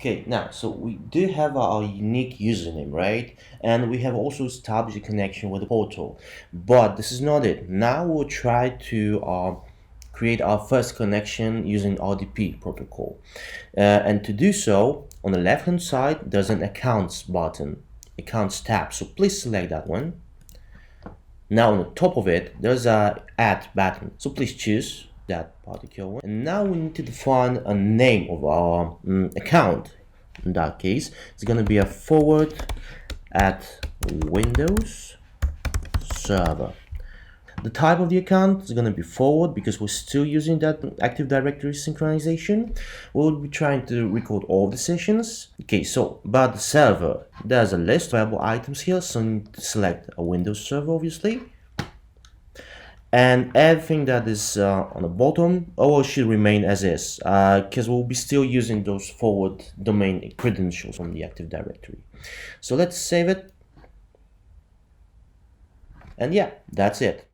Okay, now, so we do have our unique username, right? And we have also established a connection with the portal. But this is not it. Now we'll try to create our first connection using RDP protocol. And to do so, on the left-hand side, there's an Accounts button, Accounts tab. So please select that one. Now on the top of it, there's a Add button. So please choose that particular one. And now we need to define a name of our account. In that case, it's going to be a forward at Windows server. The type of the account is going to be forward because we're still using that Active Directory synchronization. We'll be trying to record all the sessions. Okay, so about the server, there's a list of available items here, so you need to select a Windows server, obviously. And everything that is on the bottom should remain as is, because we'll be still using those forward domain credentials from the Active Directory. So let's save it. And yeah, that's it.